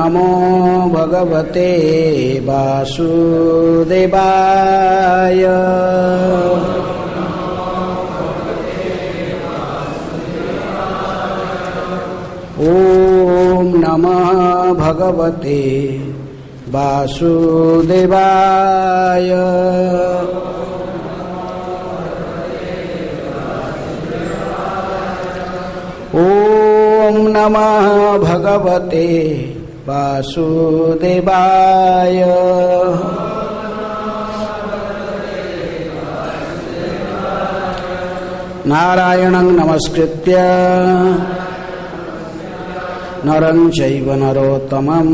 नमो भगवते वासुदेवाय। ओम नमः भगवते वासुदेवाय। ओम नमः भगवते वासुदेवाय। नारायणं नमस्कृत्य नरं चैव नरोत्तमं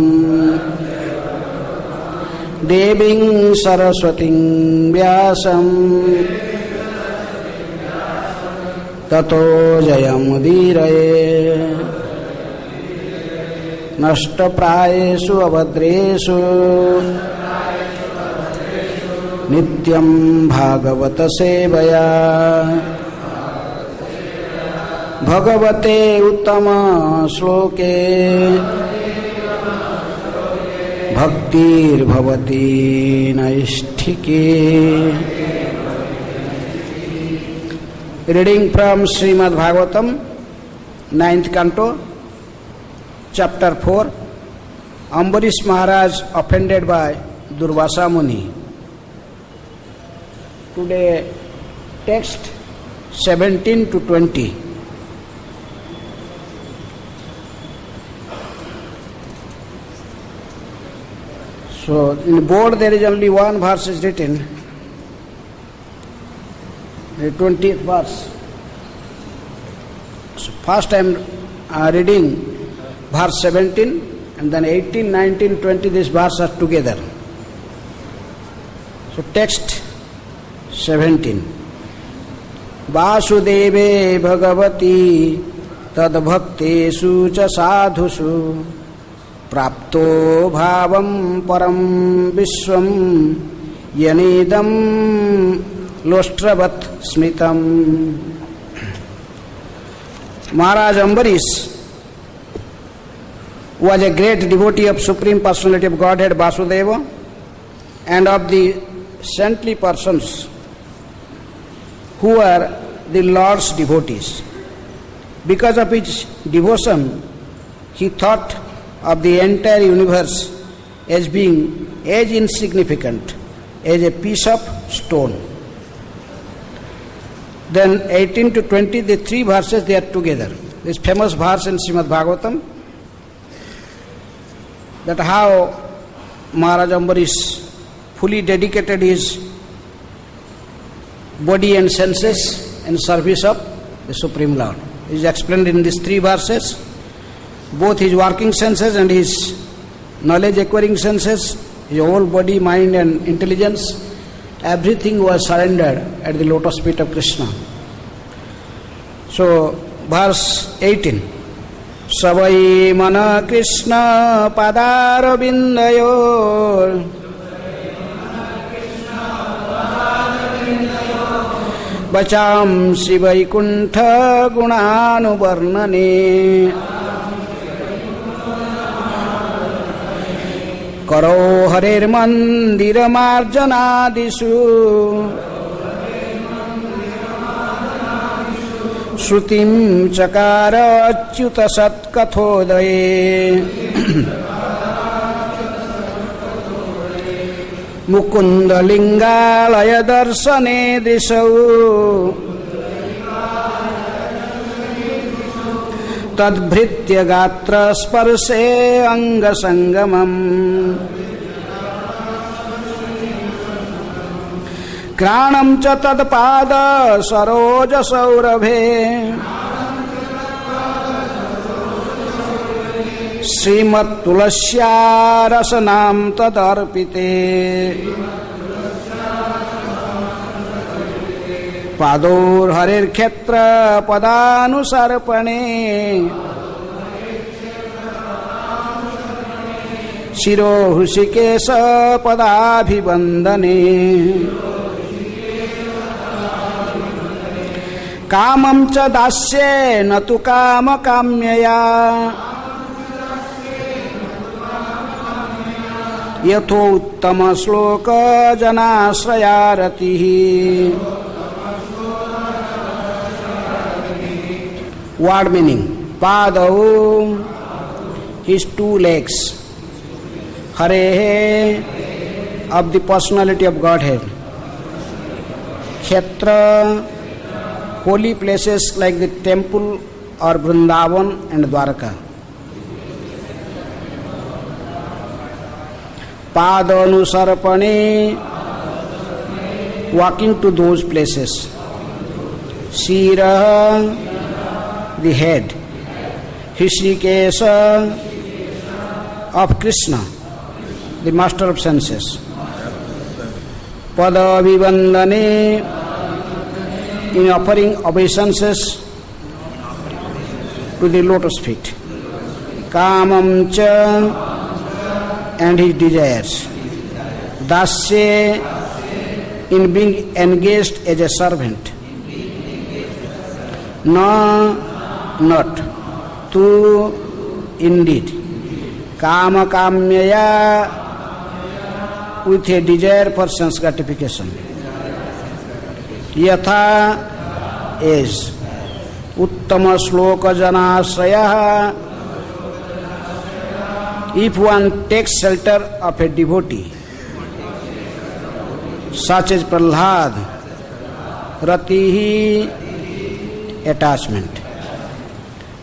देवीं सरस्वतीं व्यासं ततो जयमुदीरये। नष्टप्रायेषु अभद्रेषु नित्यं भागवत सेवया भगवते उत्तम श्लोके भक्तिर्भवति नैष्ठिके। Reading from Srimad Bhagavatam, 9th canto, chapter 4. Ambarish Maharaj offended by Durvasa Muni. Today, text 17 to 20. So, in the board there is only one verse is written, the 20th verse. So, first I am reading verse 17 and then 18, 19, 20, this verse are together. So, text 17. Vasudeve bhagavati tad bhaktesu cha sadhusu prapto bhavam param vishwam yanidam lostravat smritam. Maharaj Ambarish was a great devotee of Supreme Personality of Godhead Vasudeva and of the saintly persons who are the Lord's devotees. Because of his devotion, he thought of the entire universe as being as insignificant as a piece of stone. Then 18 to 20, the three verses, they are together. This famous verse in Srimad Bhagavatam, that how Maharaj Ambarish fully dedicated his body and senses in service of the Supreme Lord. It is explained in these three verses. Both his working senses and his knowledge acquiring senses, his whole body, mind and intelligence, everything was surrendered at the lotus feet of Krishna. So, verse 18. Savai mana Krishna padaro bindayor Bacham Sivai Kuntha Gunanu Varnane Karo Harer Mandira Marjanadisu Shrutim Chakara Achyuta Satkathodaye Mukunda Lingalaya Darsane Disau Tadbhritya Gatra Sparse Anga Sangamam Kranam cha tadpada saroja saurabhe Srimat Tulasya rasanam tadarpite Padur harir khetra padanusarpane Shiro husikesa padabhibandane Kamam cha dasye natu kama kamyaya यथोत्तम श्लोक जनाश्रया रतिः. Word meaning: Padau, his two legs, Harehe, of the personality of Godhead, Kshetra, holy places like the temple or Vrindavan and Dwarka. Padanusarpane, walking to those places. Shira, the head. Hrishikesha, of Krishna, the master of senses. Padavivandane, in offering obeisances to the lotus feet. Kamam cha, and his desires. Dasya, in being engaged as a servant. Na, not. Tu, indeed. Kama kamyaya, with a desire for sense gratification. Yatha, is. Uttama shloka janasraya, if one takes shelter of a devotee, such as Prahlad, Ratihi, attachment.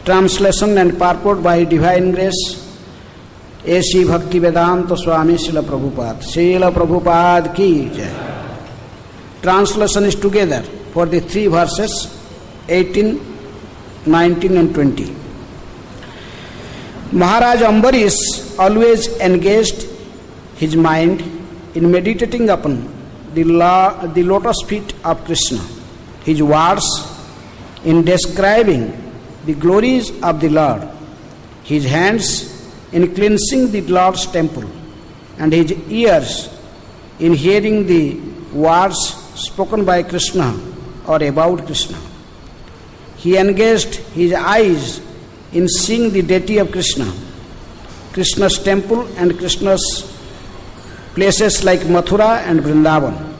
Translation and purport by Divine Grace, A.C. Bhaktivedanta Swami Srila Prabhupada. Srila Prabhupada ki jai. Translation is together for the three verses 18, 19 and 20. Maharaj Ambarish always engaged his mind in meditating upon the lotus feet of Krishna. His words in describing the glories of the Lord, his hands in cleansing the Lord's temple, and his ears in hearing the words spoken by Krishna or about Krishna. He engaged his eyes in seeing the deity of Krishna, Krishna's temple and Krishna's places like Mathura and Vrindavan.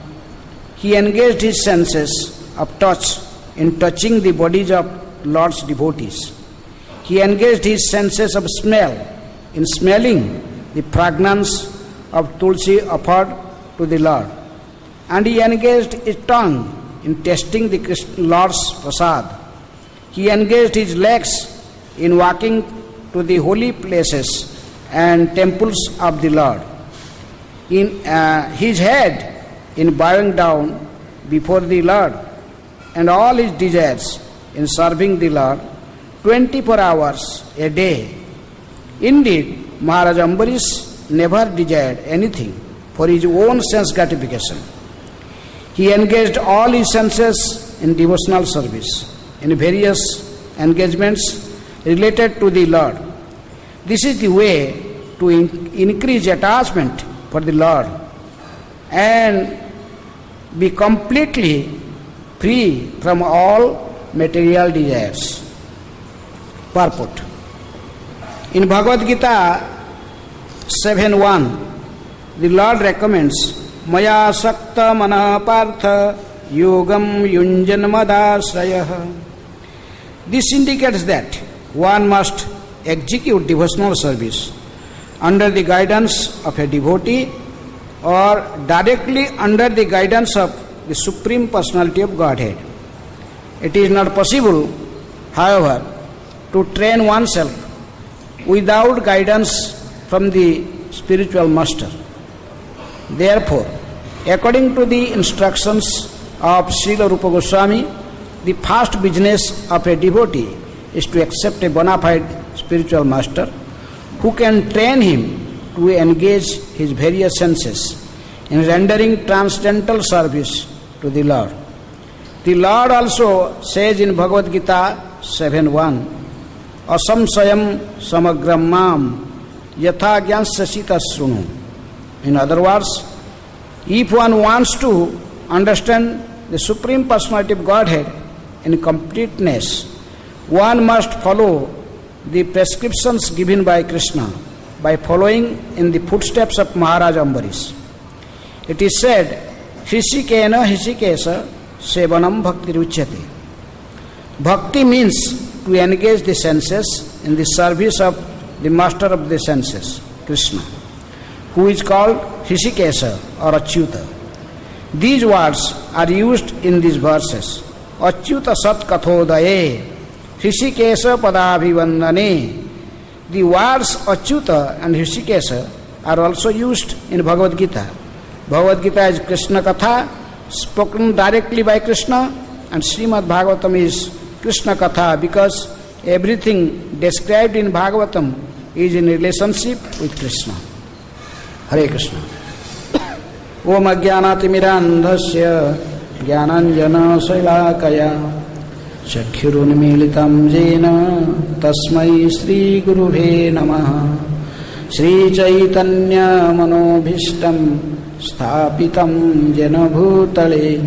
He engaged his senses of touch in touching the bodies of Lord's devotees. He engaged his senses of smell in smelling the fragrance of Tulsi offered to the Lord. And he engaged his tongue in tasting the Lord's prasad. He engaged his legs in walking to the holy places and temples of the Lord. In his head in bowing down before the Lord, and all his desires in serving the Lord 24 hours a day. Indeed, Maharaj Ambarish never desired anything for his own sense gratification. He engaged all his senses in devotional service, in various engagements related to the Lord. This is the way to increase attachment for the Lord and be completely free from all material desires. Purport. In Bhagavad Gita 7.1, the Lord recommends Maya Sakta Mana Partha Yogam Yunjan Madasrayah. This indicates that one must execute devotional service under the guidance of a devotee or directly under the guidance of the Supreme Personality of Godhead. It is not possible, however, to train oneself without guidance from the spiritual master. Therefore, according to the instructions of Srila Rupa Goswami, the first business of a devotee is to accept a bona fide spiritual master who can train him to engage his various senses in rendering transcendental service to the Lord. The Lord also says in Bhagavad Gita 7.1, Asamsayam samagram mam yatha gyansasita sunu. In other words, if one wants to understand the Supreme Personality of Godhead in completeness, one must follow the prescriptions given by Krishna by following in the footsteps of Maharaj Ambarish. It is said, Hrisikena Hrisikesa Sevanam Bhakti Ruchyate. Bhakti means to engage the senses in the service of the master of the senses, Krishna, who is called Hrisikesa or Achyuta. These words are used in these verses. Achyuta Sat Kathodaye Hrisikesa Padabhivandane. The words Achyuta and Hrisikesa are also used in Bhagavad Gita. Bhagavad Gita is Krishna Katha, spoken directly by Krishna, and Srimad Bhagavatam is Krishna Katha, because everything described in Bhagavatam is in relationship with Krishna. Hare Krishna. Om Ajnanaatimirandhasya Jnananjana Shailakaya Chakshurunmilitam Jena Tasmai Sri Gurubhe Namaha. Sri Chaitanya Manobhishtam Sthapitam Jena Bhutale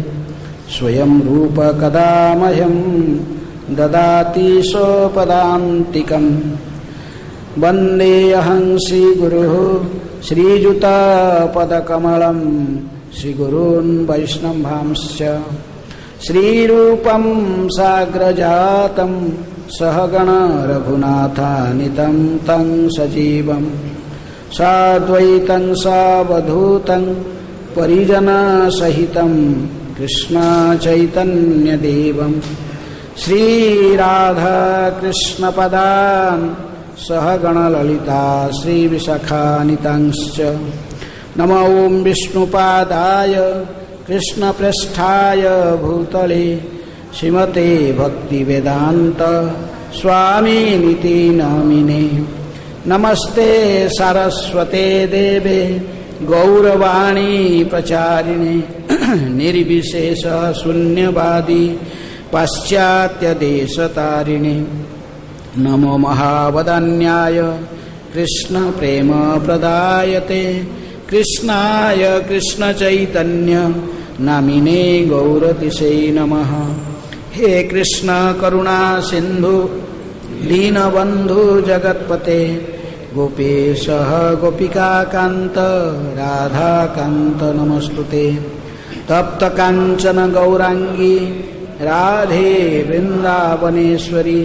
Swayam Rupa Kadamayam Dadati Sopadantikam Vande Aham Sri Guru Sri Juta Padakamalam Sri Gurun Vaishnavamsya Sri Rupam Sagrajatam Sahagana Raghunatanitam Tang Sajivam Sadvaitam Savadhutam Parijana Sahitam Krishna Chaitanya Devam Sri Radha Krishna Padam Sahagana Lalita Sri Visakhanitamscha Nama Om Vishnu Padaya Krishna Prasthaya Bhutale Srimate Bhakti Vedanta Swami Niti Namine Namaste Saraswate Deve Gauravani Pracharine Nirvishesha Sunyavadi Paschatya Desatarine Namo Mahavadanyaya Krishna Prema Pradayate Krishnaya Krishna Chaitanya Namine Gauratise Namaha. He Krishna Karuna Sindhu Dina Bandhu Jagatpate Gopesha Gopika Kanta Radha Kanta Namastute Tapta Kanchana Gaurangi Radhe Vrindavaneshwari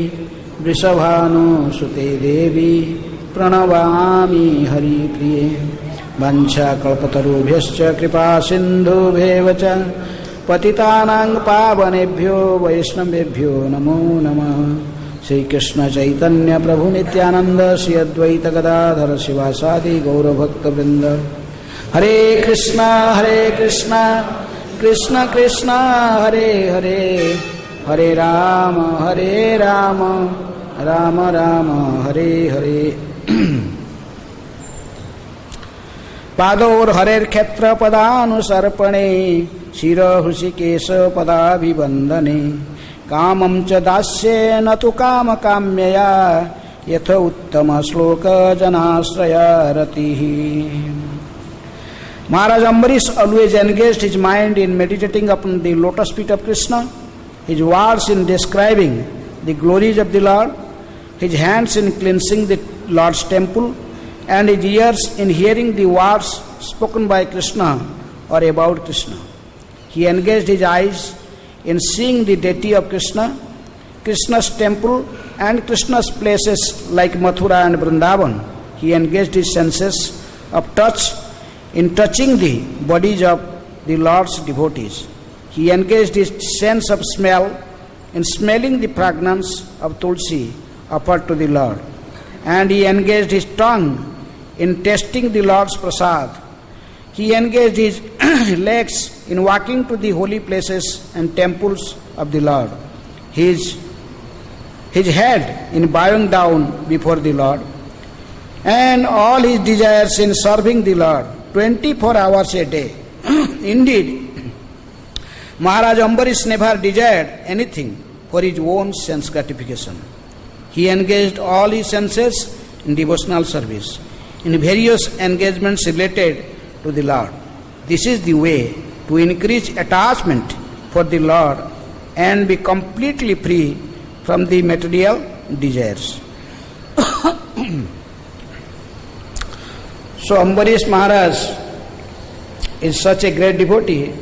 Vrishabhanu Sute Devi Pranavami Hari Priye Vancha kalpatarubhyascha kripa sindhubhyeva cha patitanang pavanebhyo vaishnavebhyo namo namah. Sri Krishna Chaitanya Prabhu Nityananda Sri Advaita Gadadhara Sivasadi Gaura Bhakta Vrinda. Hare Krishna Krishna Krishna Hare Hare Hare Rama Rama Rama Hare Hare. पादोर हरेर क्षेत्र पदानुसर्पणे शिर हृषिकेश पदाभिवंदने कामं च दास्ये न तु काम काम्यया यथ उत्तम श्लोक जनाश्रय रतिः. Maharaj Ambarish always engaged his mind in meditating upon the lotus feet of Krishna, his words in describing the glories of the Lord, his hands in cleansing the Lord's temple, and his ears in hearing the words spoken by Krishna or about Krishna. He engaged his eyes in seeing the deity of Krishna, Krishna's temple and Krishna's places like Mathura and Vrindavan. He engaged his senses of touch in touching the bodies of the Lord's devotees. He engaged his sense of smell in smelling the fragrance of Tulsi offered to the Lord. And he engaged his tongue in tasting the Lord's prasad. He engaged his legs in walking to the holy places and temples of the Lord. His head in bowing down before the Lord, and all his desires in serving the Lord 24 hours a day. Indeed, Maharaj Ambarish never desired anything for his own sense gratification. He engaged all his senses in devotional service, in various engagements related to the Lord. This is the way to increase attachment for the Lord and be completely free from the material desires. So Ambarish Maharaj is such a great devotee.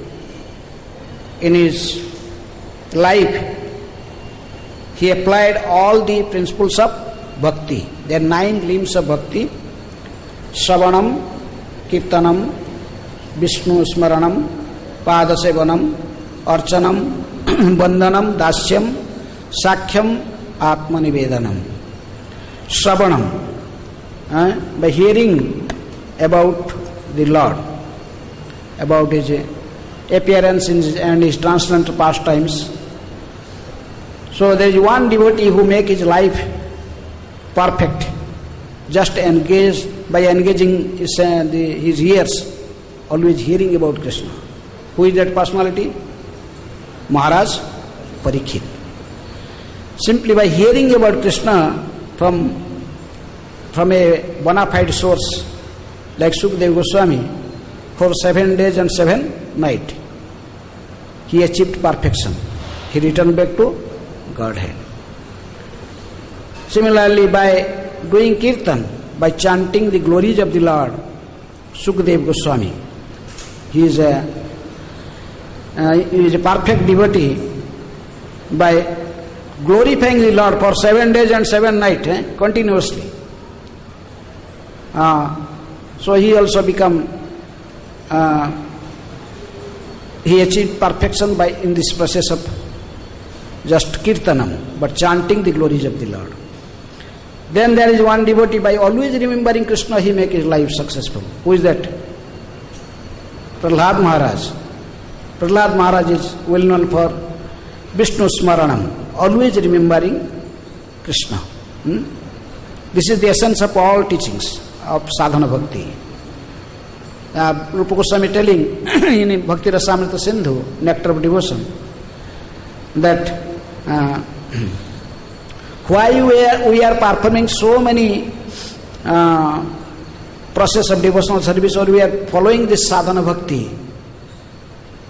In his life, he applied all the principles of bhakti. There are 9 limbs of bhakti: Shravanam, Kirtanam, Vishnu Smaranam, Padasevanam, Archanam, Bandhanam, Dasyam, Sakhyam, Atmanivedanam. Shravanam, by hearing about the Lord, about his appearance and his transcendental pastimes. So there is one devotee who makes his life perfect, just by engaging his ears, always hearing about Krishna. Who is that personality? Maharaj Parikshit. Simply by hearing about Krishna from a bona fide source like Sukadeva Goswami for 7 days and 7 nights, he achieved perfection. He returned back to Godhead. Similarly, by doing kirtan, by chanting the glories of the Lord, Sukadeva Goswami, he is a perfect devotee. By glorifying the Lord for 7 days and 7 nights, continuously. So he also he achieved perfection in this process of just kirtanam, but chanting the glories of the Lord. Then there is one devotee, by always remembering Krishna, he makes his life successful. Who is that? Prahlad Maharaj. Prahlad Maharaj is well known for Vishnu Smaranam, always remembering Krishna. This is the essence of all teachings of sadhana bhakti. Rupa Goswami telling in Bhakti Rasamrita Sindhu, Nectar of Devotion, that why we are performing so many process of devotional service, or we are following this sadhana bhakti.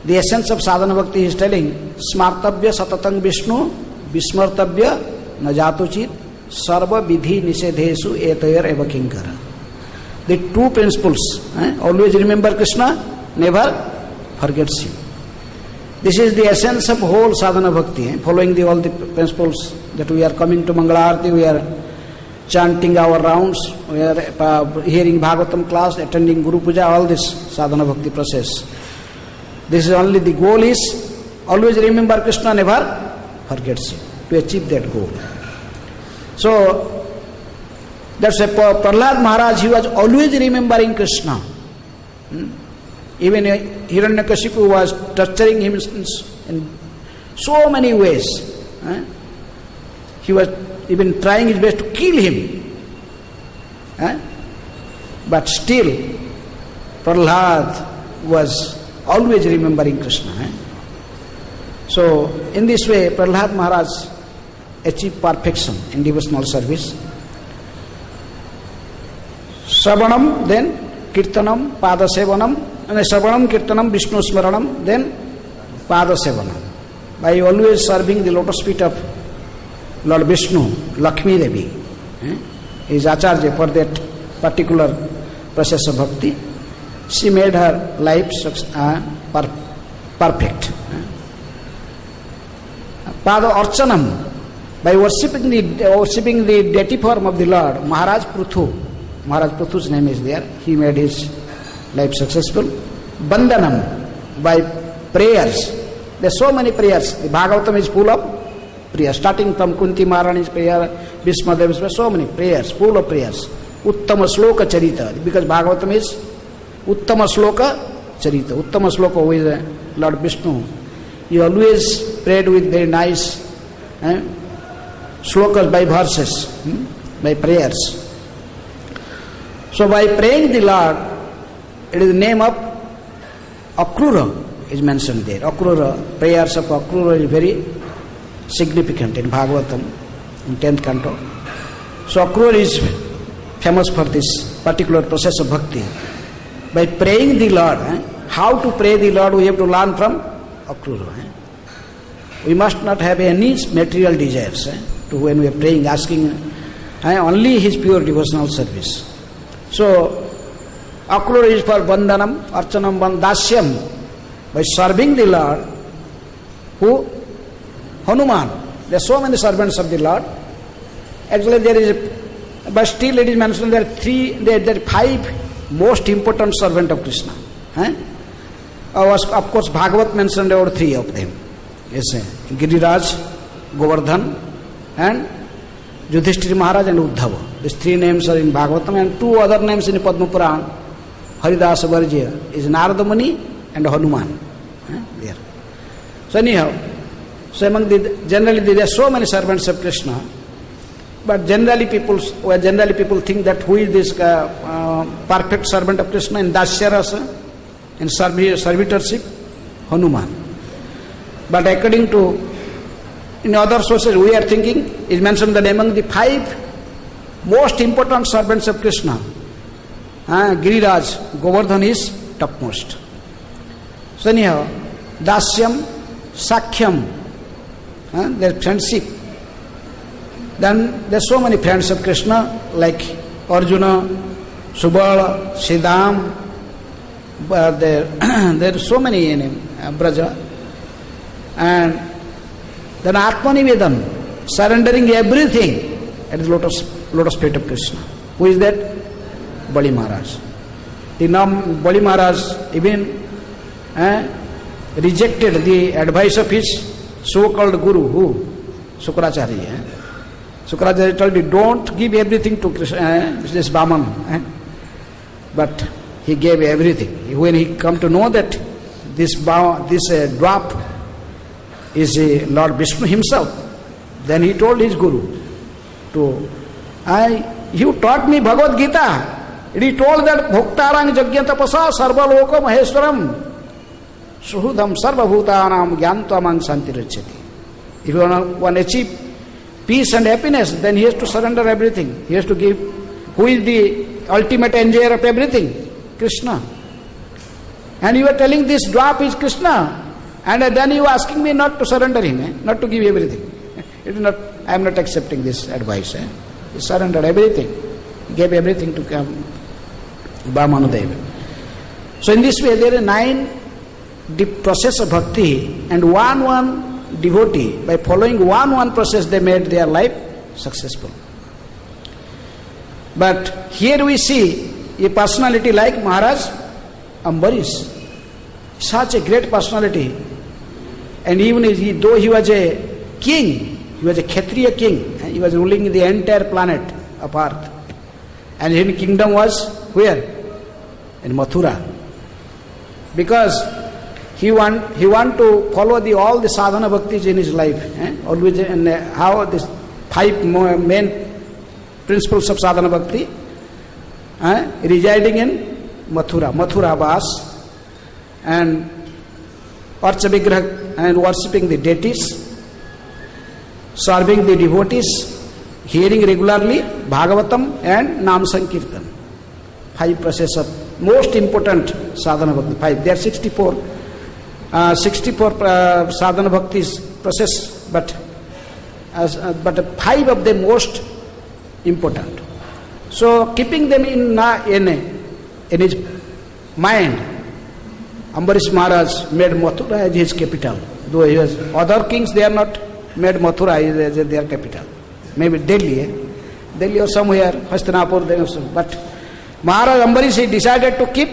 The essence of sadhana bhakti is telling, smartavya satatang Vishnu, vismartavya najatuchit, sarva vidhi nisedhesu etayar eva kinkara. The 2 principles, always remember Krishna, never forgets him. This is the essence of whole sadhana bhakti, following all the principles, that we are coming to Mangala Arati, we are chanting our rounds, we are hearing Bhagavatam class, attending Guru Puja, all this sadhana bhakti process. This is only the goal is, always remember Krishna, never forgets him, to achieve that goal. So, that's why Prahlad Maharaj, he was always remembering Krishna. Even Hiranyakashipu was torturing him in so many ways. He was even trying his best to kill him. But still, Prahlad was always remembering Krishna. So, in this way, Prahlad Maharaj achieved perfection in devotional service. Shravanam, then Kirtanam, Padasevanam, and Shravanam, Kirtanam, Vishnu Smaranam, then Padasevanam. By always serving the lotus feet of Lord Vishnu, Lakshmi Devi, is Acharya for that particular process of bhakti. She made her life perfect. Pada Archanam, by worshipping the deity form of the Lord, Maharaj Pruthu's name is there, he made his life successful. Bandhanam, by prayers. There are so many prayers. The Bhagavatam is full of prayers, starting from Kunti Maharani's prayer, Bhismadeva's prayer, so many prayers, full of prayers. Uttama Sloka Charita, because Bhagavatam is Uttama Sloka Charita. Uttama Sloka, who is Lord Vishnu, he always prayed with very nice slokas by verses, by prayers. So by praying the Lord, it is the name of Akrura is mentioned there. Akrura, prayers of Akrura is very significant in Bhagavatam, in 10th canto. So Akrura is famous for this particular process of bhakti. By praying the Lord, how to pray the Lord, we have to learn from Akrura. We must not have any material desires to when we are praying, asking only his pure devotional service. So, Akrura is for Bandhanam, Archanam, Dasyam. By serving the Lord, who? Hanuman. There are so many servants of the Lord. Actually, there is, but still it is mentioned there are 5 most important servants of Krishna. Of course, Bhagavat mentioned about 3 of them. Yes, Giriraj, Govardhan, and Yudhishthira Maharaj and Uddhava. These 3 names are in Bhagavatam, and 2 other names in Padma Puran. Haridasa Varjya is Narada Muni and Hanuman. There. So anyhow, generally there are so many servants of Krishna, but generally people think that who is this perfect servant of Krishna in Dasya Rasa, in servitorship? Hanuman. But according to, in other sources we are thinking, is mentioned that among the 5 most important servants of Krishna, Giriraj, Govardhan is topmost. So anyhow, Dasyam, Sakhyam, their friendship. Then there are so many friends of Krishna like Arjuna, Subala, Siddham. There are so many in Braja. And then Atmanivedan, surrendering everything at the lotus feet of Krishna. Who is that? Bali Maharaj. The name Bali Maharaj even rejected the advice of his so-called guru, who? Sukracharya. Sukracharya told you, don't give everything to Krishna, this Brahman. But he gave everything. When he come to know that this drop is Lord Vishnu himself, then he told his guru you taught me Bhagavad Gita. He told that Bhoktarang Jagyantapasa Sarva Loka Maheswaram Suhudam Sarva Bhutanam Gyantamang Santirachati. If you want to achieve peace and happiness, then he has to surrender everything. He has to give. Who is the ultimate enjoyer of everything? Krishna. And you are telling this drop is Krishna, and then you are asking me not to surrender him, not to give everything. It is not. I am not accepting this advice. He surrendered everything. He gave everything to Brahmanudeva. So in this way, there are 9 process of bhakti, and one devotee, by following one process, they made their life successful. But here we see a personality like Maharaj Ambarish, such a great personality, and even though he was a king, he was a Kshatriya king, he was ruling the entire planet of earth, and his kingdom was where? In Mathura, because he want to follow all the sadhana bhaktis in his life, always, and how these 5 main principles of sadhana bhakti, residing in Mathura Vas, and Archa Vigraha, and worshipping the deities, serving the devotees, hearing regularly Bhagavatam and Nam Sankirtan. 5 process of most important sadhana bhakti. 5. There are 64 sadhana bhaktis process, but 5 of them most important. So keeping them in his mind, Ambarish Maharaj made Mathura as his capital. Though he was other kings, they are not made Mathura as their capital. Maybe Delhi or somewhere, Hastinapur, but Maharaj Ambarish, he decided to keep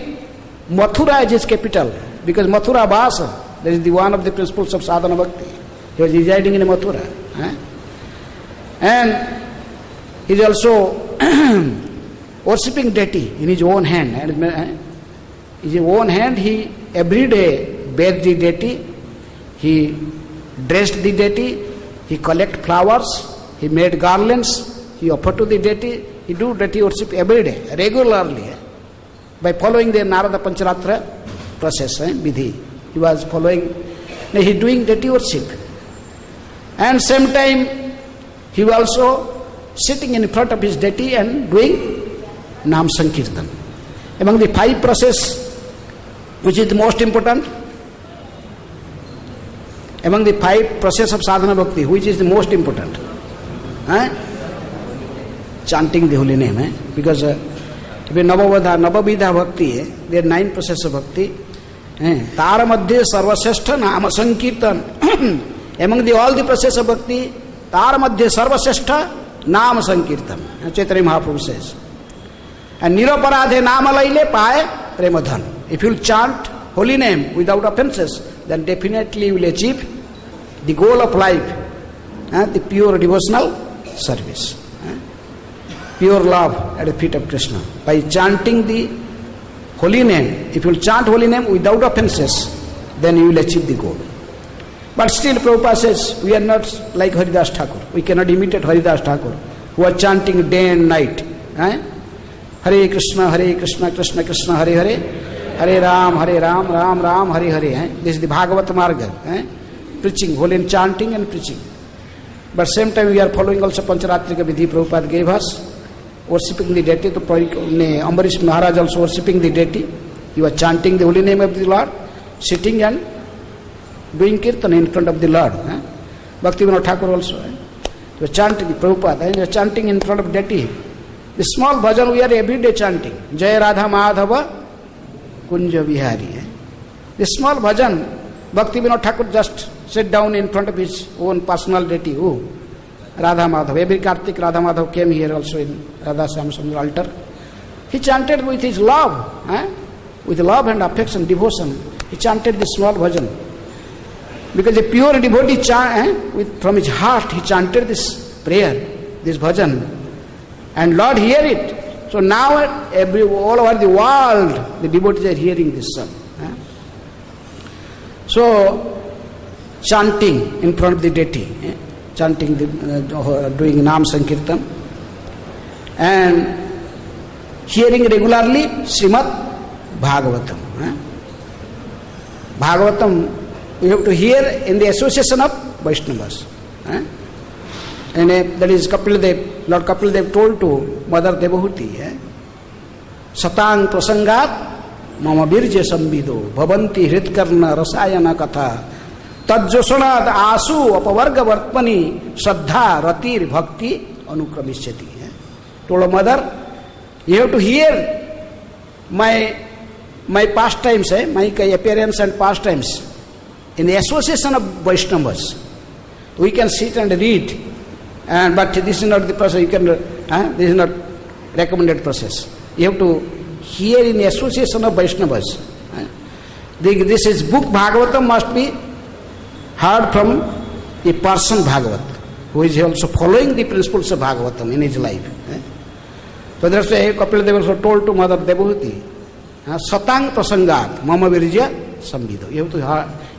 Mathura as his capital, because Mathura Bhasa, that is the one of the principles of sadhana bhakti. He was residing in Mathura. And he is also worshipping deity in his own hand. And in his own hand, he every day bathed the deity, he dressed the deity, he collected flowers, he made garlands, he offered to the deity, he do deity worship every day, regularly, by following the Narada Pancharatra process, Vidhi. He was following, he doing deity worship. And same time, he was also sitting in front of his deity and doing Nam Sankirtan. Among the 5 process, which is the most important? Among the 5 process of sadhana bhakti, which is the most important? Chanting the holy name. Because नवविधा भक्ति है, there 9 process of भक्ति हैं. तार मध्य सर्वश्रेष्ठ नाम संकीर्तन. Among all the process of bhakti, तार मध्य सर्वश्रेष्ठ नाम संकीर्तन. Chaitanya Mahaprabhu says. And niroparadhe nama laile paye premadhan. If you will chant holy name without offenses, then definitely you will achieve the goal of life, the pure devotional service, pure love at the feet of Krishna. By chanting the holy name, if you will chant holy name without offenses, then you will achieve the goal. But still Prabhupada says, we are not like Haridas Thakur. We cannot imitate Haridas Thakur, who are chanting day and night. Hare Krishna, Krishna Krishna, Hare Hare, Hare Ram, Ram Ram, Hare Hare. This is the Bhagavat Marga. Preaching, holy and chanting and preaching. But same time we are following also Pancharatrika Vidhi. Prabhupada gave us, worshipping the deity. To Ambarish Maharaj also worshipping the deity. You are chanting the holy name of the Lord, sitting and doing kirtan in front of the Lord. Bhaktivinoda Thakur also. You are chanting the Prabhupada, you are chanting in front of deity. The small bhajan we are every day chanting. Jai Radha Madhava Kunja Vihari. The small bhajan, Bhaktivinoda Thakur just sat down in front of his own personal deity. Radha Madhava. Every Kartik Radha Madhava came here also in Radha Shyamsundar altar. He chanted with his love, with love and affection, devotion. He chanted the small bhajan. Because a pure devotee from his heart, he chanted this prayer, this bhajan. And Lord hear it. So now all over the world, the devotees are hearing this song. So, chanting in front of the deity, chanting, doing Nam Sankirtan, and hearing regularly Srimad Bhagavatam. Bhagavatam, you have to hear in the association of Vaishnavas. And that is Kapildev, Lord Kapildev told to Mother Devahuti, Satang prasangat mama virja sambido bhavanti hritkarna rasayana katha tajjosanad asu apavarga vartmani shraddha ratir bhakti anukramishyati. Told Mother, you have to hear my pastimes, my appearance and pastimes in the association of Vaishnavas. We can sit and read, but this is not the process. This is not recommended process. You have to hear in the association of Vaishnavas. This is book Bhagavatam must be heard from a person Bhagavat, who is also following the principles of Bhagavatam in his life. So that's why Kapil Dev also told to Mother Devahuti, Satang prasangat mama virja sambido. You have to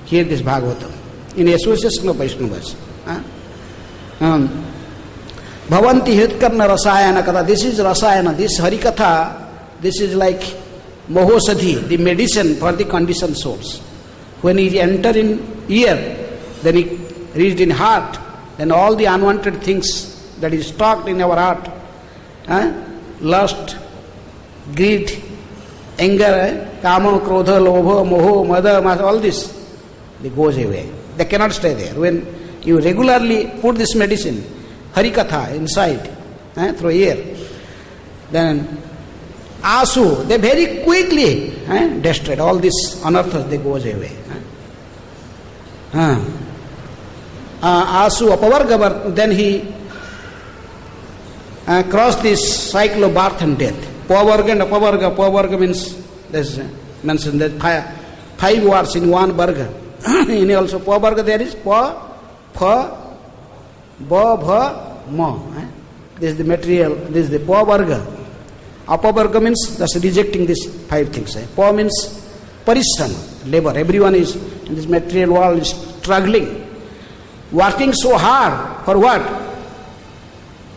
hear this Bhagavatam in association of Vaishnavas. Bhavanti hitkarna rasayana katha. This is rasayana, this harikatha, this is like mohosadhi, the medicine for the conditioned souls. When it enter in ear, then it reached in heart, then all the unwanted things that is stocked in our heart, lust, greed, anger, kama, krodha, lobha, moho, mada, all this, they goes away. They cannot stay there. When you regularly put this medicine, harikatha, inside, through ear, then asu, they very quickly destroyed. All these anarthas, they goes away. Asu apavarga, then he crossed this cycle of birth and death. Pavarga and apavarga. Pavarga means, there's mentioned that 5 words in one varga. In also pavarga there is pa, pha, ba, bha, ma. This is the material, this is the pavarga. Apavarga means that's rejecting these 5 things. Pa means parishram, labor. Everyone is in this material world is struggling, working so hard for what?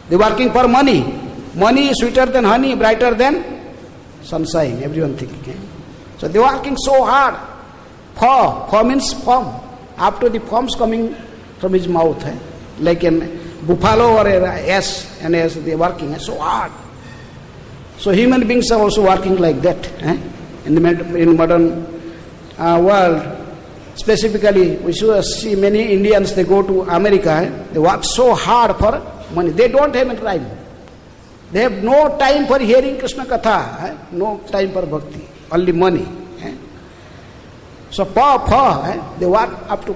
They are working for money. Money is sweeter than honey, brighter than sunshine. Everyone thinking. So they are working so hard. Pha means form. After the forms coming from his mouth, like a buffalo or a ass, and as they are working so hard. So human beings are also working like that. In modern world, specifically, we see many Indians, they go to America, they work so hard for money. They don't have any time. They have no time for hearing Krishna Katha, no time for bhakti, only money. So they work up to,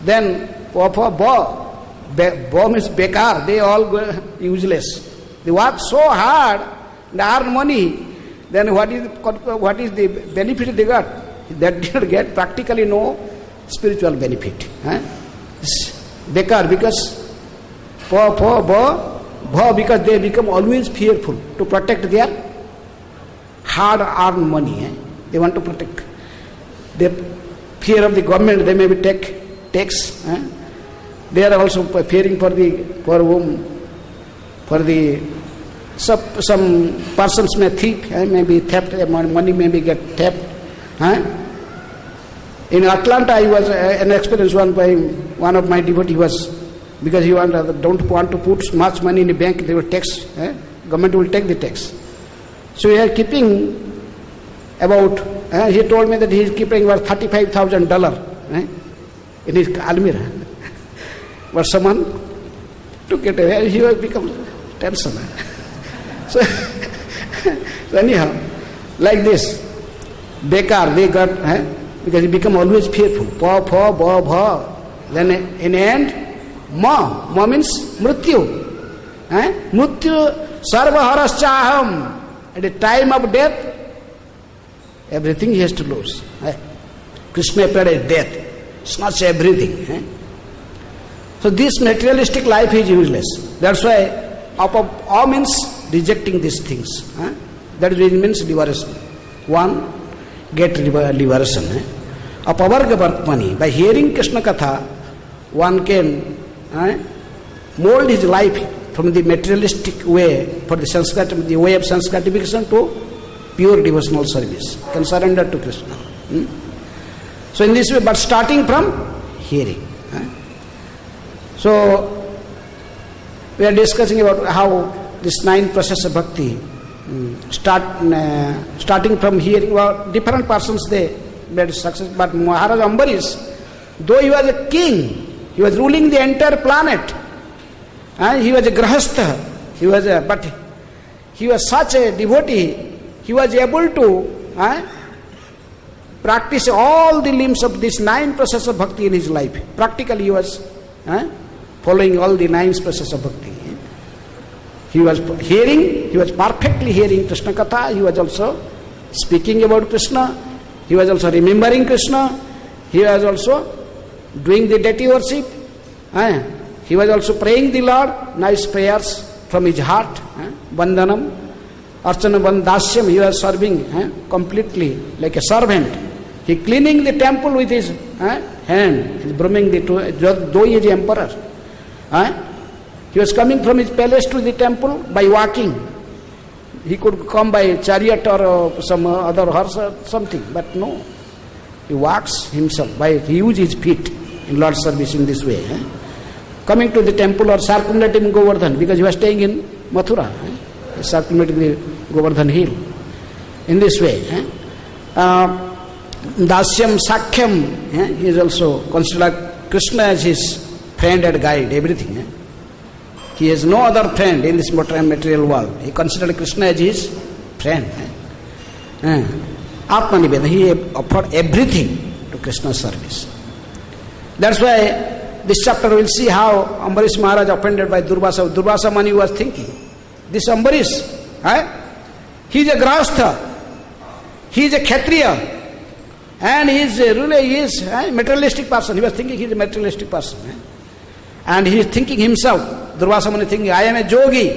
then bo means bekar, they all go useless. They work so hard, they earn money, then what is the benefit they got? That did get practically no spiritual benefit. Bekar, because because they become always fearful to protect their hard-earned money. They want to protect. They fear of the government. They may be take tax. They are also fearing for some persons may thief, may be theft. Money may be get theft. In Atlanta, I was an experience one of my devotees was, because he don't want to put much money in the bank, they will tax. Government will take the tax. So we are keeping about. He told me that he is keeping about $35,000 in his almirah. But someone took it away. He was become tension. So anyhow, like this, bekar they got, because he become always fearful. Then in the end, ma means mrityu. Mrityu sarva haraschaham. At the time of death, everything he has to lose. Krishna appeared as death, snatch everything. So this materialistic life is useless. That's why aw means rejecting these things. That means liberation. One, get liberation. Apavarga vartmani. By hearing Krishna Katha, one can mold his life from the materialistic way, for the way of sanskatification to pure devotional service. Can surrender to Krishna. So in this way, but starting from hearing. So we are discussing about how this 9 process of bhakti starting from hearing. Well, different persons they made success, but Maharaj Ambarish, though he was a king, he was ruling the entire planet, and he was a grahastha, but he was such a devotee, he was able to practice all the limbs of this 9 process of bhakti in his life. Practically he was following all the 9 process of bhakti. He was hearing, he was perfectly hearing Krishna Katha, he was also speaking about Krishna, he was also remembering Krishna, he was also doing the deity worship, he was also praying the Lord, nice prayers from his heart, Vandanam, Archana Vandasyam, he was serving completely like a servant. He cleaning the temple with his hand, he's brooming though he is the emperor. He was coming from his palace to the temple by walking. He could come by chariot or some other horse or something, but no. He walks himself, he uses his feet in Lord's service in this way. Coming to the temple or circumnating Govardhan, because he was staying in Mathura, circumnating the Govardhan hill. In this way. Dasyam Sakhyam, he is also considered Krishna as his friend and guide, everything. He has no other friend in this material world. He considered Krishna as his friend. Atmaniveda, he offered everything to Krishna's service. That's why this chapter will see how Ambarish Maharaj offended by Durvasa. Durvasa Mani was thinking, this Ambarish, he is a grahastha, he is a kshatriya, and he is really a materialistic person. He was thinking he is a materialistic person. And he is thinking himself, Durvasa Muni thinking, I am a yogi,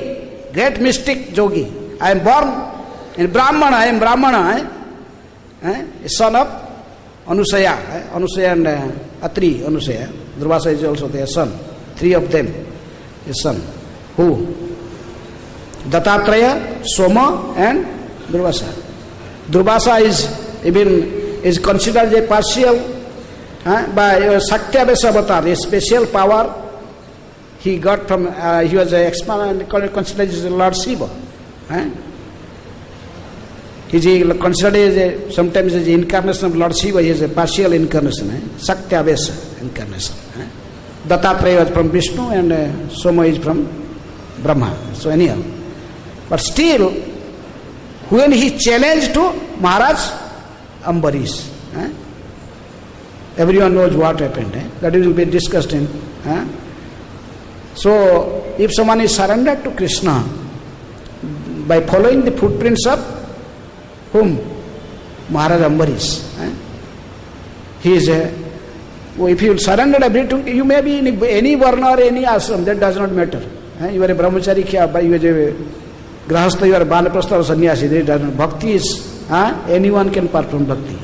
great mystic yogi. I am born in Brahmana, I am Brahmana, a son of Anusaya, Anusaya and Atri, Anusaya. Durvasa is also their son. 3 of them, his son. Who? Dattatreya, Soma and Durvasa. Durvasa is considered a partial by Satyavesa avatar, a special power he got from, he was considered as Lord Shiva. He is considered sometimes as the incarnation of Lord Shiva. He is a partial incarnation, Satyavesa incarnation. Dattatreya was from Vishnu and Soma is from Brahma. So anyhow, But still, when he challenged to Maharaj Ambarish, everyone knows what happened. That will be discussed in. So, if someone is surrendered to Krishna by following the footprints of whom? Maharaj Ambarish. He is if you surrender everything, you may be in any varna or any ashram, that does not matter. You are a brahmachari, you are a grahastha, you are a banaprastha or sannyasi, that does not. Bhakti is, anyone can perform bhakti.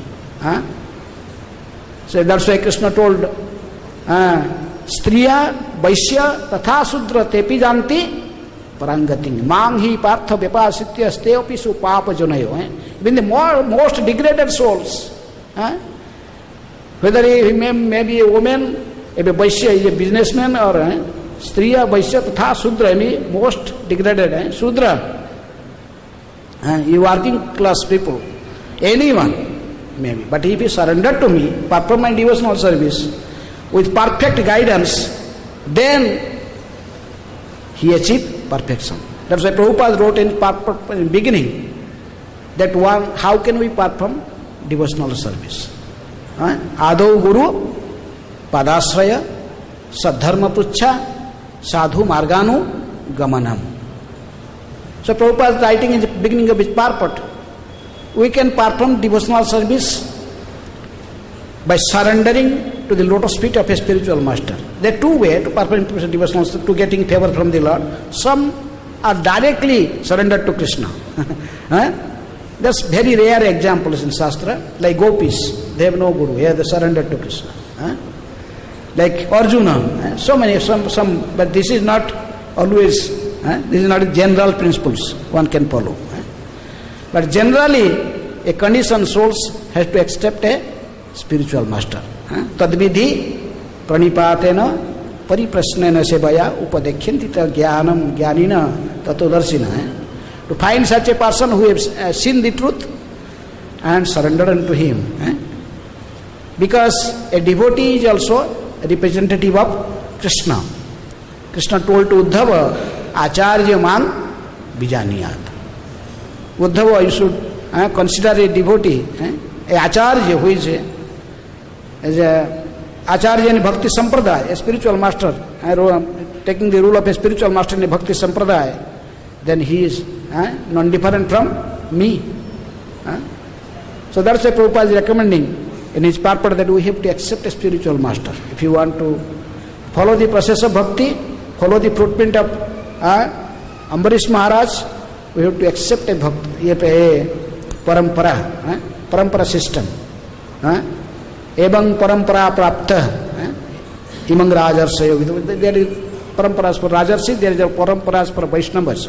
So that's why Krishna told, Striya, Vaishya, Tatha Sudra, Tepi Janti, Parangating, Mang hi Partha Vyapasitya, Steopi Su Papa Junayo. Even the most degraded souls, whether he may be a woman, a Vaishya is a businessman, or Striya, Vaishya, Tatha Sudra, most degraded, Sudra, you working class people, anyone maybe. But if he surrendered to me, perform my devotional service with perfect guidance, then he achieved perfection. That's why Prabhupada wrote in beginning that one, how can we perform devotional service? Adau Guru, Padasraya, Sadharma Puchha, Sadhu Marganu, Gamanam. So Prabhupada is writing in the beginning of his purport, we can perform devotional service by surrendering to the lotus feet of a spiritual master. There are two ways to perform devotional service, to getting favor from the Lord. Some are directly surrendered to Krishna. That's very rare examples in Shastra, like gopis, they have no guru, here they surrendered to Krishna. Like Arjuna, so many, some, but this is not always, this is not general principles one can follow. But generally, a conditioned soul has to accept a spiritual master. Tadvidhi pranipatena pariprasnena sevaya upadekhyantita jnanam jnanina tatodarsina. To find such a person who has seen the truth and surrendered unto him. Because a devotee is also a representative of Krishna. Krishna told to Uddhava, Acharya man vijaniyat. Uddhava, you should consider a devotee, a Acharya who is a Acharya in Bhakti Sampradaya, a spiritual master, taking the role of a spiritual master in a Bhakti Sampradaya, then he is non-different from me. So that's why Prabhupada is recommending in his purport that we have to accept a spiritual master. If you want to follow the process of bhakti, follow the footprint of Ambarish Maharaj, we have to accept a bhakti, a parampara system. Ebang parampara prapta, imang rajarsayo. There is paramparas for rajarsi, there is a paramparas for Vaishnavas.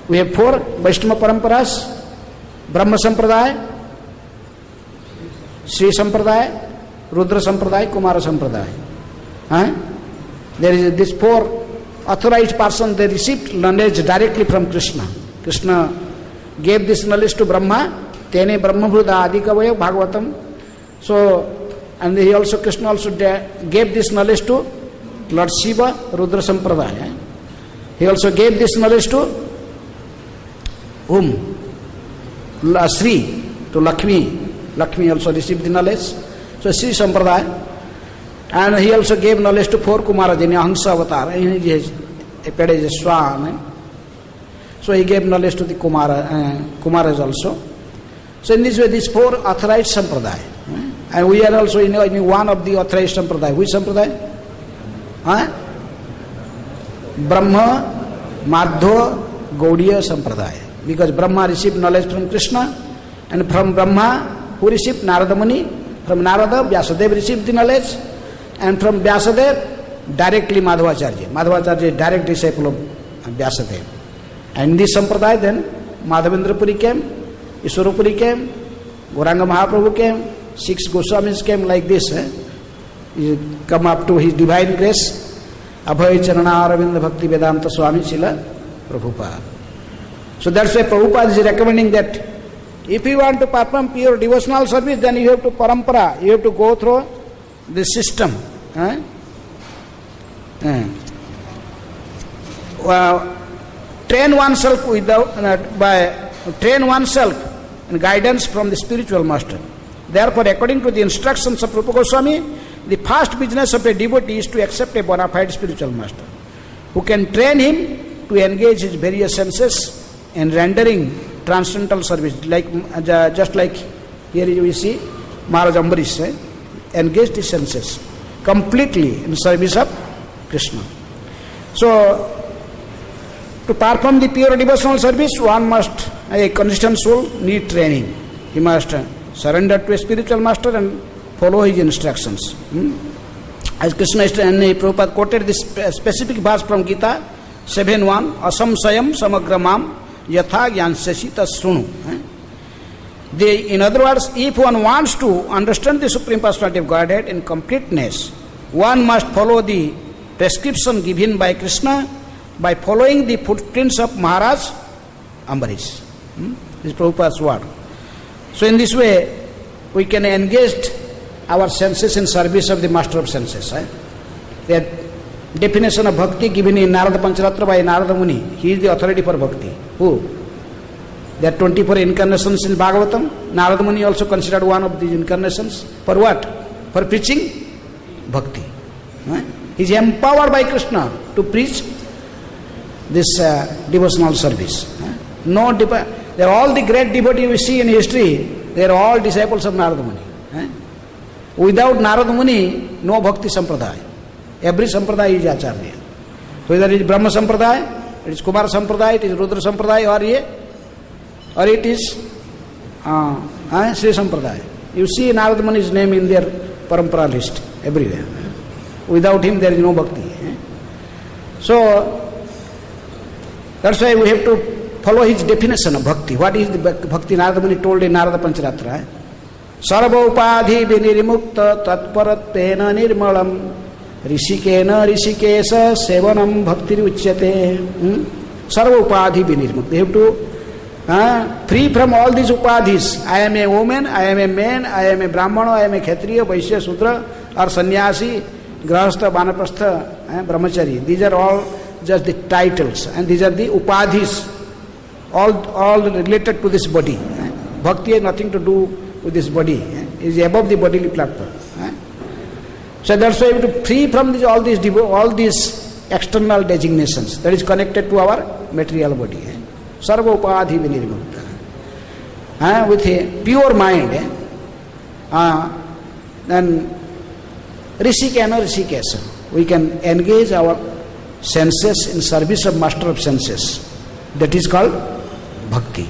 We have 4 Vaishnava paramparas: Brahma Sampradaya, Sri Sampradaya, Rudra Sampradaya, Kumara Sampradaya. There is this 4 authorized persons, they received knowledge directly from Krishna. Krishna gave this knowledge to Brahma, Tene Brahmabhuda Adikavaya Bhagavatam. So, and he also, Krishna also gave this knowledge to Lord Shiva, Rudra Sampradaya. He also gave this knowledge to whom? Sri, to Lakshmi. Lakshmi also received the knowledge. So Sri Sampradaya. And he also gave knowledge to 4 Kumaras in Ahamsa avatar. He has appeared as a swan. So he gave knowledge to the Kumaras also. So in this way, these 4 authorized Sampradaya. And we are also in one of the authorized Sampradaya. Which Sampradaya? Brahma, Madhva, Gaudiya Sampradaya. Because Brahma received knowledge from Krishna, and from Brahma, who received Narada Muni, from Narada, Vyasadeva received the knowledge, and from Vyasadeva, directly Madhvacharya. Madhvacharya is direct disciple of Vyasadeva. And in this Sampradaya, then Madhavendra Puri came, Iswarapuri came, Gauranga Mahaprabhu came, 6 Goswamis came like this. He come up to his divine grace, Abhay Charana Aravinda Bhakti Vedanta Swami Srila Prabhupada. So that's why Prabhupada is recommending that if you want to perform pure devotional service, then you have to parampara, you have to go through the system. train oneself and guidance from the spiritual master. Therefore, according to the instructions of Rupa Goswami, the first business of a devotee is to accept a bona fide spiritual master who can train him to engage his various senses in rendering transcendental service. Just like here we see Maharaj Ambarish engaged his senses completely in service of Krishna. So, to perform the pure devotional service, one must, a consistent soul, need training. He must surrender to a spiritual master and follow his instructions. As Krishna and Prabhupada quoted this specific verse from Gita 7.1, Asamsayam samagramam yatha gyansasi tasrunu. In other words, if one wants to understand the Supreme Personality of Godhead in completeness, one must follow the prescription given by Krishna by following the footprints of Maharaj Ambarish. This is Prabhupada's word. So in this way, we can engage our senses in service of the Master of Senses. The definition of bhakti given in Narada Pancharatra by Narada Muni. He is the authority for bhakti. Who? There are 24 incarnations in Bhagavatam. Narada Muni also considered one of these incarnations. For what? For preaching bhakti. He is empowered by Krishna to preach this devotional service. They are all the great devotees we see in history. They are all disciples of Narada Muni. Without Narada Muni, no bhakti sampradaya. Every sampradaya is acharya. So whether it is Brahma sampradaya, it is Kumara sampradaya, it is Rudra sampradaya, or it is Sri sampradaya. You see Narada Muni's name in their parampara list everywhere. Without him there is no bhakti. So that's why we have to follow his definition of bhakti. What is the bhakti? Narada Muni told in Narada Pancharatra. Sarva upadhi vinirmukta tatparatena nirmalam rishikena rishikesa sevanam bhakti uchyate. Sarva upadhi vinirmukta. They have to free from all these upadhis. I am a woman, I am a man, I am a brahmana, I am a kshatriya, vaishya, sudra, or sannyasi, grahastha, vanapastha, brahmachari. These are all just the titles, and these are the upadhis, all related to this body. Bhakti has nothing to do with this body. It is above the bodily platform. So that's why we have to free from all these external designations that is connected to our material body. Sarva upadhi vinirmukta. With a pure mind, then rishikena rishikesa, we can engage our senses in service of Master of Senses. That is called bhakti.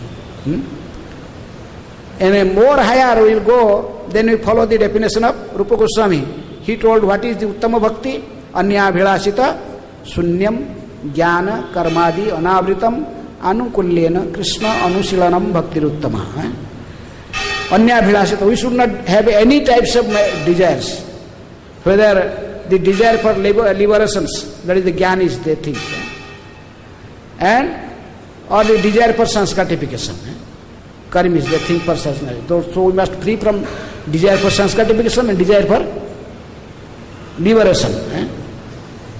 And a more higher we will go, then we follow the definition of Rupa Goswami. He told what is the Uttama Bhakti? Anya Bhilasita Sunyam Jnana Karmadi Anavritam Anukulyena Krishna Anusilanam Bhakti Uttama. Anya Bhilasita. We should not have any types of desires. Whether the desire for liberations, that is the jnana is the thing. And or the desire for sanskatification. Karma is the thing for sanskatification. So we must free from desire for sanskatification and desire for liberation.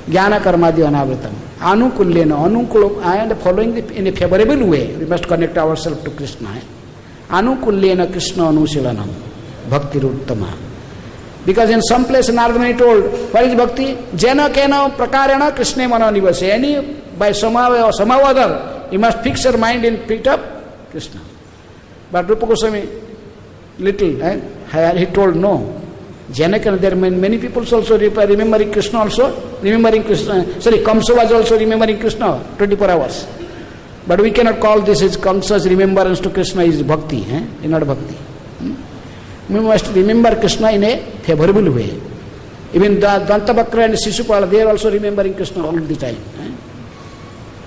Jnana karmadi anavritam. Anukulyena, anukul, and following in a favorable way, we must connect ourselves to Krishna. Anukulyena Krishna anusilanam bhakti uttama. Because in some place Narada Muni told, what is bhakti? Jena kena prakarena Krishna mana nivase. Any by somehow or somehow other, you must fix your mind and pick up Krishna. But Rupa Goswami, little, he told no. Jena kena, there are many people also remembering Krishna also, remembering Krishna. Sorry, Kamsa was also remembering Krishna 24 hours. But we cannot call this as Kamsa's remembrance to Krishna is bhakti, it's not bhakti. We must remember Krishna in a favorable way. Even Dantavakra and Sisupala, they are also remembering Krishna all the time.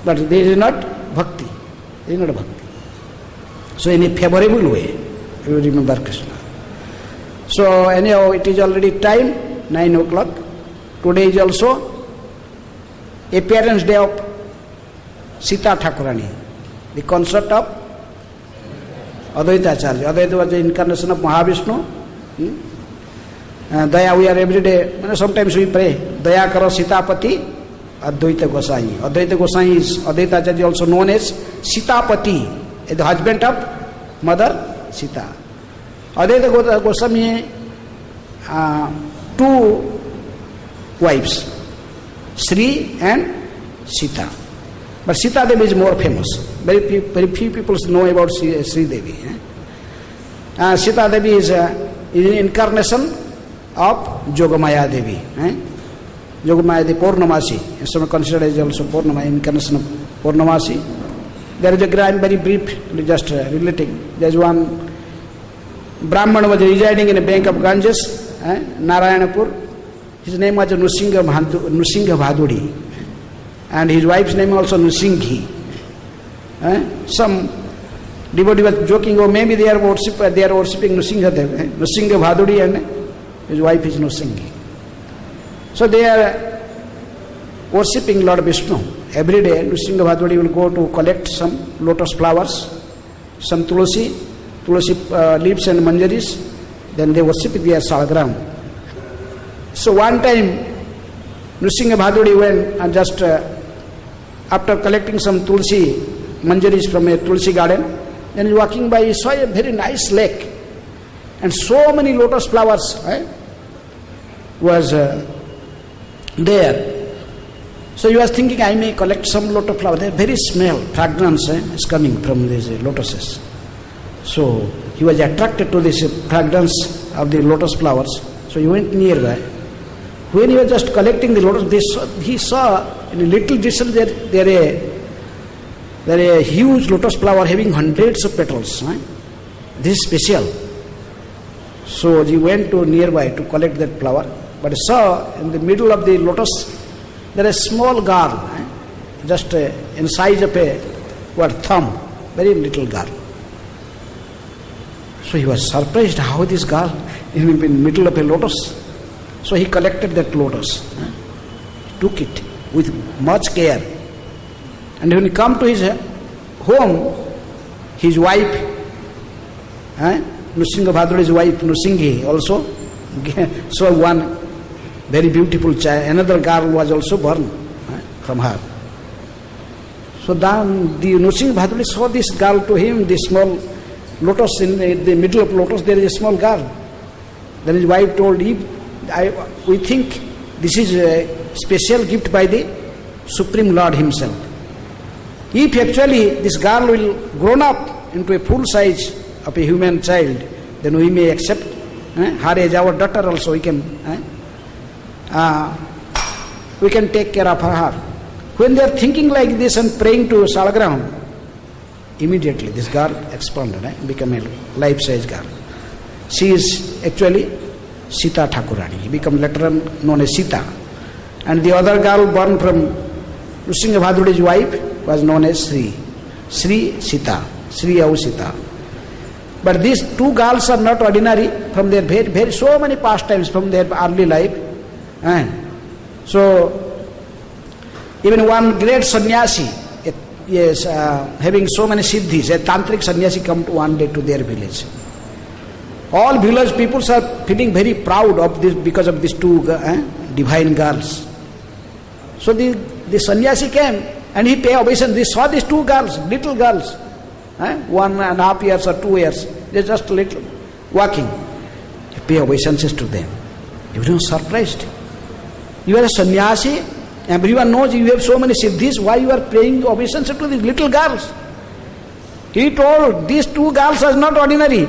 But this is not bhakti. This is not bhakti. So in a favorable way, you remember Krishna. So anyhow, it is already time, 9 o'clock. Today is also appearance day of Sita Thakurani, the consort of Advaita Acharya. Advaita was the incarnation of Mahavishnu. Daya, we are every day, sometimes we pray, Daya karo Sitapati, Advaita Gosai. Advaita Gosai is Advaita Acharya, also known as Sitapati, the husband of Mother Sita. Advaita Goswami two wives, Sri and Sita. But Sita Devi is more famous. Very few people know about Sri Devi. Sita Devi is an incarnation of Jogamaya Devi. Jogamaya Devi, Purnamasi. Some considered as also Purnamasi, incarnation of Purnamasi. There is a grand, very brief, just relating. There is one Brahman was residing in a bank of Ganges, Narayanapur. His name was Nusingha Bhaduri. And his wife's name also Nusinghi. Some devotee was joking, oh, maybe they are worshipping Nusingha Dev, Nusingha Bhaduri, and his wife is Nusinghi. So they are worshipping Lord Vishnu. Every day, Nusingha Bhaduri will go to collect some lotus flowers, some tulsi leaves and manjaris, then they worship their salagram. So one time, Nusingha Bhaduri went and just after collecting some tulsi manjaris from a tulsi garden, then he walking by, he saw a very nice lake, and so many lotus flowers was there. So he was thinking, I may collect some lotus flowers. The very smell, fragrance is coming from these lotuses. So he was attracted to this fragrance of the lotus flowers. So he went nearby. When he was just collecting the lotus, he saw in a little distance there a huge lotus flower having hundreds of petals. This is special. So he went to nearby to collect that flower, but he saw in the middle of the lotus there is a small girl, just in size of a thumb, very little girl. So he was surprised how this girl in the middle of a lotus. So he collected that lotus, took it with much care. And when he come to his home, his wife, Nusingha Bhaduri's wife, Nusinghi, also saw one very beautiful child. Another girl was also born from her. So then the Nusingha Bhaduri saw this girl to him, this small lotus, in the middle of lotus there is a small girl. Then his wife told him, we think this is a special gift by the Supreme Lord himself. If actually this girl will grown up into a full size of a human child, then we may accept her as our daughter also. We can take care of her. When they are thinking like this and praying to Salagram, immediately this girl expanded, become a life-size girl. She is actually Sita Thakurani. He became later on known as Sita. And the other girl born from Nusingha Bhaduri's wife was known as Sri. Sri Sita. Sri Au Sita. But these two girls are not ordinary from their very so many pastimes from their early life. So even one great sannyasi, yes, having so many siddhis, a tantric sannyasi come to one day to their village. All village people are feeling very proud of this because of these two divine girls. So the sannyasi came and he paid obeisance. They saw these two girls, little girls, 1.5 years or 2 years. They're just little walking. He paid obeisances to them. Everyone was surprised. You are a sannyasi. Everyone knows you have so many siddhis. Why you are paying obeisances to these little girls? He told, these two girls are not ordinary.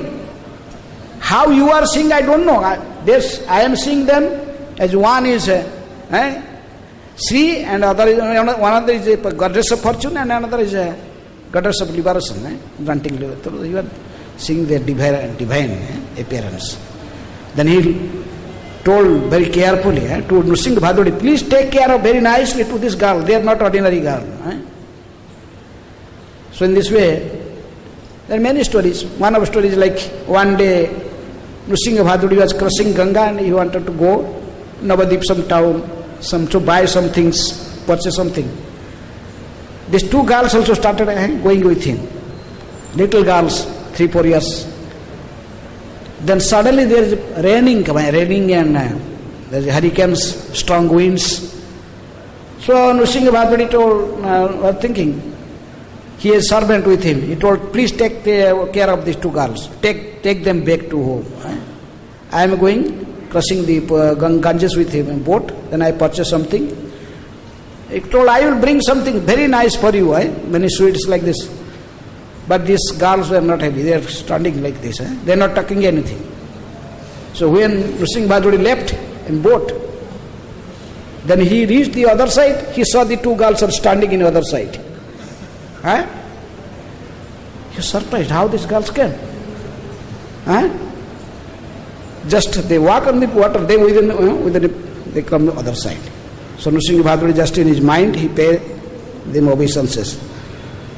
How you are seeing, I don't know. I am seeing them as one is Sri and one other is a goddess of fortune and another is a goddess of liberation. Granting liberation. You are seeing their divine appearance. Then he told very carefully to Nusingha Bhaduri, please take care of very nicely to this girl. They are not ordinary girl. So in this way, there are many stories. One of the stories like one day Nusingha Bhaduri was crossing Ganga and he wanted to go Navadip, some town, to buy some things, purchase something. These two girls also started going with him. Little girls, 3-4 years. Then suddenly there is raining and there is hurricanes, strong winds. So Nrsimha Bhaduri told, was thinking, he has servant with him. He told, please take care of these two girls. Take them back to home. I am going, crossing the Ganges with him in boat. Then I purchase something. He told, I will bring something very nice for you. Many sweets like this. But these girls were not happy. They are standing like this. They are not talking anything. So when Nrsimha Bhaduri left in boat, then he reached the other side. He saw the two girls are standing in the other side. He was surprised how these girls came. Just they walk on the water, they they come the other side. So Nrsimha Bhaduri, just in his mind, he paid them obeisances.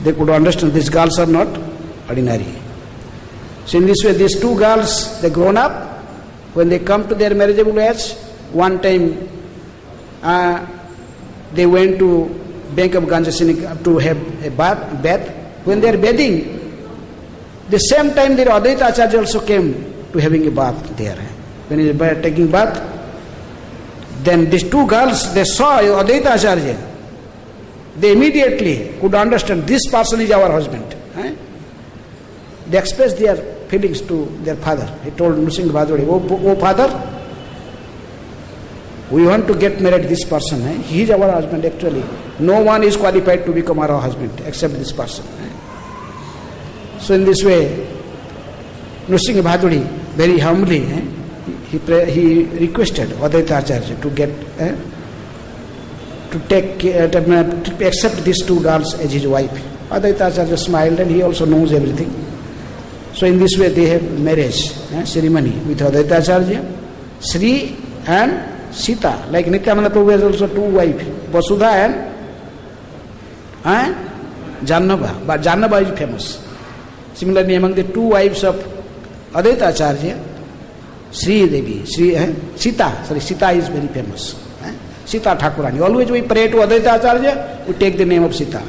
They could understand these girls are not ordinary. So in this way, these two girls, they grown up. When they come to their marriageable age, one time they went to bank of Ganges to have a bath. When they are bathing, the same time their Advaita Acharya also came to having a bath there. When he was taking bath, then these two girls, they saw Advaita Acharya. They immediately could understand this person is our husband. They expressed their feelings to their father. He told Nrsimha Bhaduri, oh father, we want to get married to this person. He is our husband actually. No one is qualified to become our husband except this person. So in this way, Nrsimha Bhaduri very humbly, he requested Advaita Acharya to get to accept these two girls as his wife. Advaita Acharya smiled and he also knows everything. So in this way they have marriage ceremony with Advaita Acharya, Sri and Sita. Like Nityananda Prabhu has also two wives, Vasudha and Jannava. But Jannava is famous. Similarly, among the two wives of Advaita Acharya, Sri Devi, Sita is very famous. Sita Thakurani. Always we pray to Advaita Acharya, we take the name of Sita.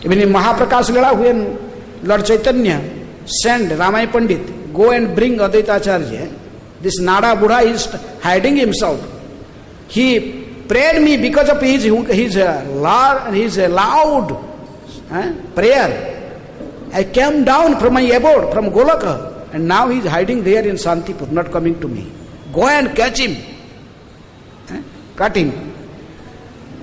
Even in Mahaprakash Lila, when Lord Chaitanya sent Ramai Pandit, go and bring Advaita Acharya, this Nada Buddha is hiding himself. He prayed me because of his loud prayer. I came down from my abode, from Golaka, and now he is hiding there in Santipur, not coming to me. Go and catch him. Cut him.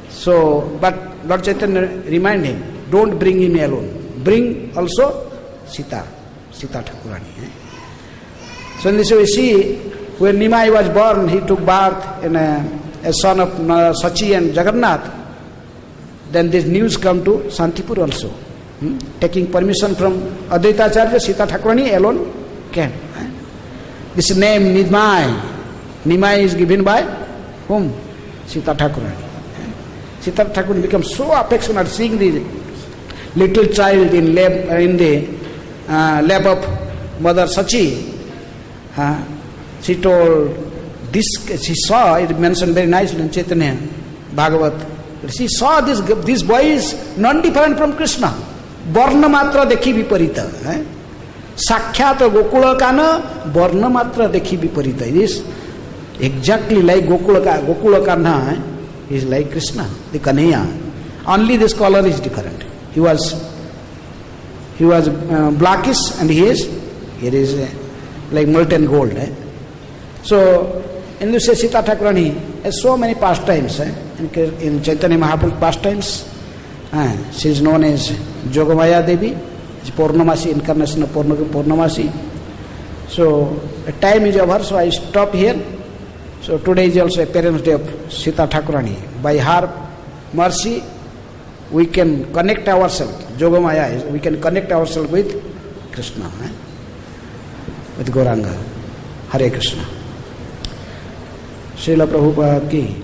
So, but Lord Chaitanya reminded him, don't bring him alone. Bring also Sita Thakurani. So in this way we see, when Nimai was born, he took birth in a son of Sachi and Jagannath. Then this news come to Santipur also. Taking permission from Advaita Acharya, Sita Thakurani alone came. This name Nimai is given by whom? Sita Thakurani. Sita Thakurani becomes so affectionate seeing the little child in the lap of Mother Sachi. She told this. She saw it mentioned very nicely in Chaitanya Bhagavat. She saw this boy is non different from Krishna. Varna matra dekhi viparita. Sakhyat Gokula Kana Varna matra dekhi viparita. It is exactly like Gokula Kana is like Krishna, the Kanhaiya. Only this color is different. He was blackish and here is like molten gold. So in this Sita Thakurani has so many pastimes. In Chaitanya Mahaprabhu pastimes, she is known as Jogamaya Devi, Purnamasi, incarnation of Purnamasi. So a time is over, so I stop here. So today is also a parents' day of Sita Thakurani. By her mercy, we can connect ourselves. Jogamaya, we can connect ourselves with Krishna, with Gauranga. Hare Krishna. Srila Prabhupada ki